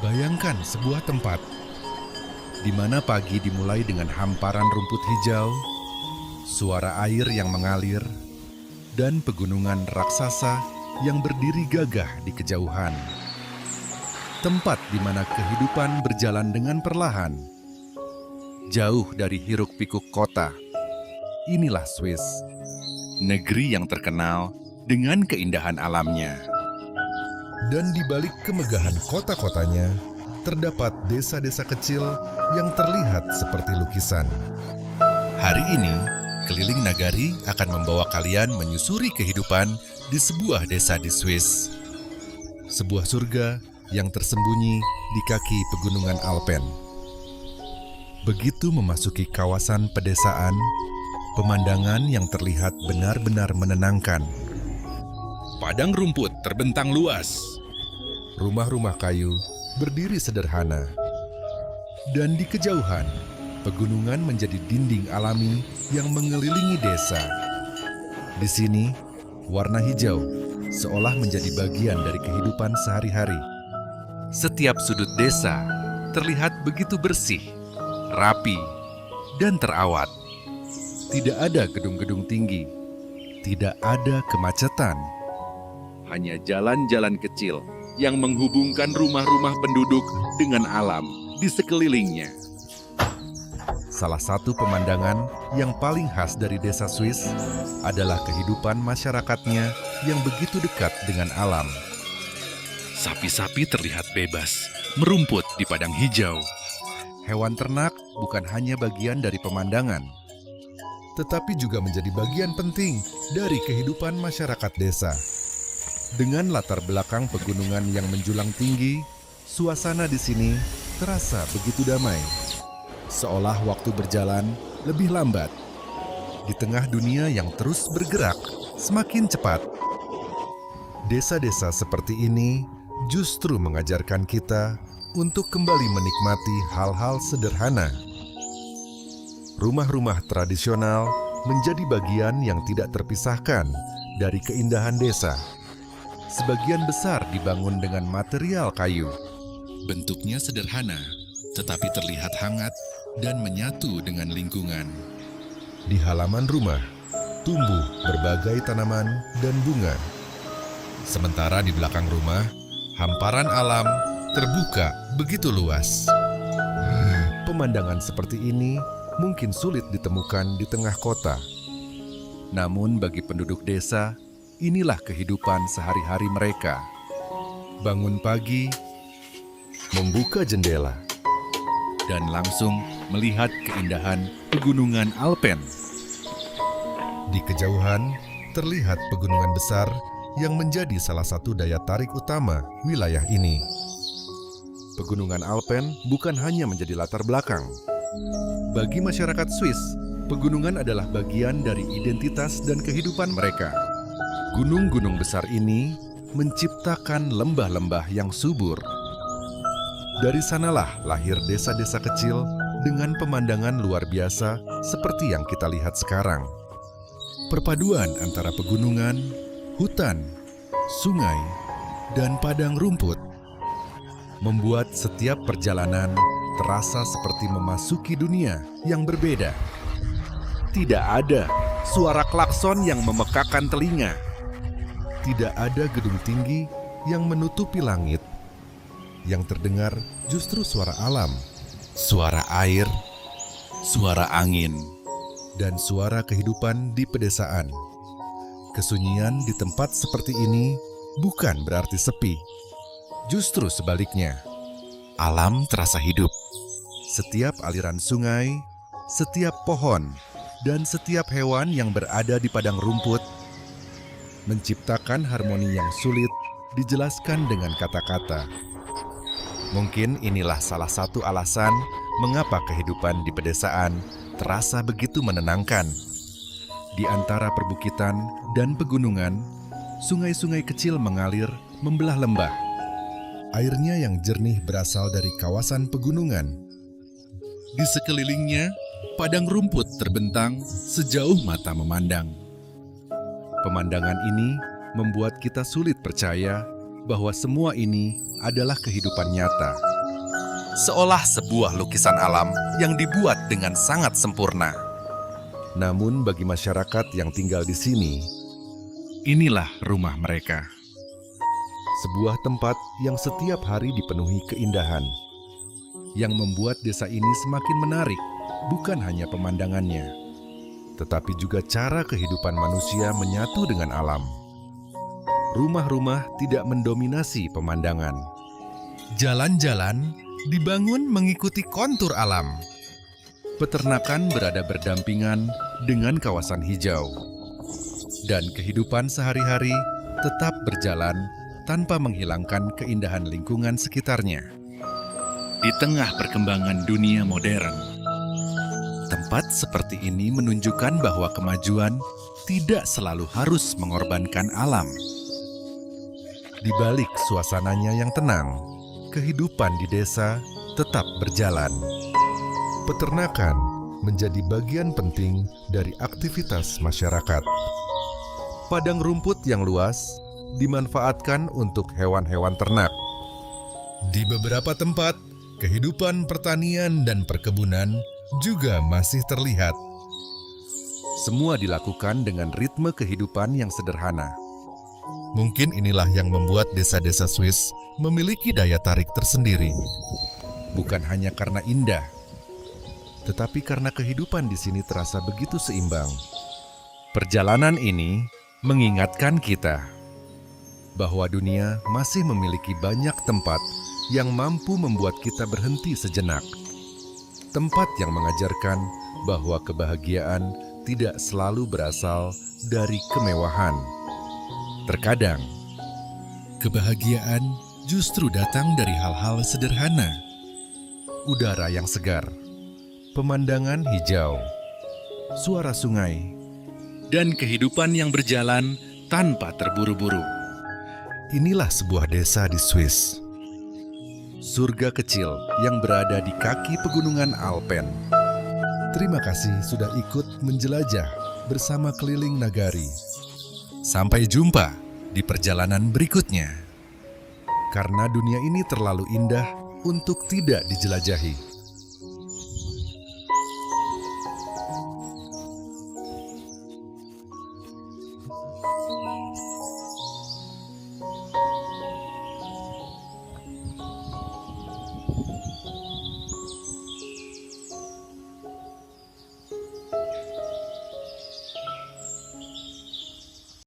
Bayangkan sebuah tempat di mana pagi dimulai dengan hamparan rumput hijau, suara air yang mengalir, dan pegunungan raksasa yang berdiri gagah di kejauhan. Tempat di mana kehidupan berjalan dengan perlahan, jauh dari hiruk-pikuk kota. Inilah Swiss, negeri yang terkenal dengan keindahan alamnya. Dan di balik kemegahan kota-kotanya, terdapat desa-desa kecil yang terlihat seperti lukisan. Hari ini, Keliling Nagari akan membawa kalian menyusuri kehidupan di sebuah desa di Swiss. Sebuah surga yang tersembunyi di kaki pegunungan Alpen. Begitu memasuki kawasan pedesaan, pemandangan yang terlihat benar-benar menenangkan. Padang rumput terbentang luas. Rumah-rumah kayu berdiri sederhana. Dan di kejauhan, pegunungan menjadi dinding alami yang mengelilingi desa. Di sini, warna hijau seolah menjadi bagian dari kehidupan sehari-hari. Setiap sudut desa terlihat begitu bersih, rapi, dan terawat. Tidak ada gedung-gedung tinggi, tidak ada kemacetan. Hanya jalan-jalan kecil yang menghubungkan rumah-rumah penduduk dengan alam di sekelilingnya. Salah satu pemandangan yang paling khas dari desa Swiss adalah kehidupan masyarakatnya yang begitu dekat dengan alam. Sapi-sapi terlihat bebas, merumput di padang hijau. Hewan ternak bukan hanya bagian dari pemandangan, tetapi juga menjadi bagian penting dari kehidupan masyarakat desa. Dengan latar belakang pegunungan yang menjulang tinggi, suasana di sini terasa begitu damai. Seolah waktu berjalan lebih lambat. Di tengah dunia yang terus bergerak semakin cepat. Desa-desa seperti ini justru mengajarkan kita untuk kembali menikmati hal-hal sederhana. Rumah-rumah tradisional menjadi bagian yang tidak terpisahkan dari keindahan desa. Sebagian besar dibangun dengan material kayu. Bentuknya sederhana, tetapi terlihat hangat dan menyatu dengan lingkungan. Di halaman rumah, tumbuh berbagai tanaman dan bunga. Sementara di belakang rumah, hamparan alam terbuka begitu luas. Pemandangan seperti ini mungkin sulit ditemukan di tengah kota. Namun bagi penduduk desa, inilah kehidupan sehari-hari mereka. Bangun pagi, membuka jendela, dan langsung melihat keindahan pegunungan Alpen. Di kejauhan, terlihat pegunungan besar yang menjadi salah satu daya tarik utama wilayah ini. Pegunungan Alpen bukan hanya menjadi latar belakang. Bagi masyarakat Swiss, pegunungan adalah bagian dari identitas dan kehidupan mereka. Gunung-gunung besar ini menciptakan lembah-lembah yang subur. Dari sanalah lahir desa-desa kecil dengan pemandangan luar biasa seperti yang kita lihat sekarang. Perpaduan antara pegunungan, hutan, sungai, dan padang rumput membuat setiap perjalanan terasa seperti memasuki dunia yang berbeda. Tidak ada suara klakson yang memekakan telinga. Tidak ada gedung tinggi yang menutupi langit. Yang terdengar justru suara alam, suara air, suara angin, dan suara kehidupan di pedesaan. Kesunyian di tempat seperti ini bukan berarti sepi. Justru sebaliknya, alam terasa hidup. Setiap aliran sungai, setiap pohon, dan setiap hewan yang berada di padang rumput menciptakan harmoni yang sulit dijelaskan dengan kata-kata. Mungkin inilah salah satu alasan mengapa kehidupan di pedesaan terasa begitu menenangkan. Di antara perbukitan dan pegunungan, sungai-sungai kecil mengalir membelah lembah. Airnya yang jernih berasal dari kawasan pegunungan. Di sekelilingnya, padang rumput terbentang sejauh mata memandang. Pemandangan ini membuat kita sulit percaya bahwa semua ini adalah kehidupan nyata. seolah sebuah lukisan alam yang dibuat dengan sangat sempurna. Namun bagi masyarakat yang tinggal di sini, inilah rumah mereka. Sebuah tempat yang setiap hari dipenuhi keindahan, yang membuat desa ini semakin menarik, bukan hanya pemandangannya, tetapi juga cara kehidupan manusia menyatu dengan alam. Rumah-rumah tidak mendominasi pemandangan. Jalan-jalan dibangun mengikuti kontur alam. Peternakan berada berdampingan dengan kawasan hijau. Dan kehidupan sehari-hari tetap berjalan tanpa menghilangkan keindahan lingkungan sekitarnya. Di tengah perkembangan dunia modern, tempat seperti ini menunjukkan bahwa kemajuan tidak selalu harus mengorbankan alam. Di balik suasananya yang tenang, kehidupan di desa tetap berjalan. Peternakan menjadi bagian penting dari aktivitas masyarakat. Padang rumput yang luas dimanfaatkan untuk hewan-hewan ternak. Di beberapa tempat, kehidupan pertanian dan perkebunan juga masih terlihat. Semua dilakukan dengan ritme kehidupan yang sederhana. Mungkin inilah yang membuat desa-desa Swiss memiliki daya tarik tersendiri. Bukan hanya karena indah, tetapi karena kehidupan di sini terasa begitu seimbang. Perjalanan ini mengingatkan kita bahwa dunia masih memiliki banyak tempat yang mampu membuat kita berhenti sejenak. Tempat yang mengajarkan bahwa kebahagiaan tidak selalu berasal dari kemewahan. Terkadang, kebahagiaan justru datang dari hal-hal sederhana. Udara yang segar, pemandangan hijau, suara sungai, dan kehidupan yang berjalan tanpa terburu-buru. Inilah sebuah desa di Swiss. Surga kecil yang berada di kaki pegunungan Alpen. Terima kasih sudah ikut menjelajah bersama Keliling Nagari. Sampai jumpa di perjalanan berikutnya. Karena dunia ini terlalu indah untuk tidak dijelajahi.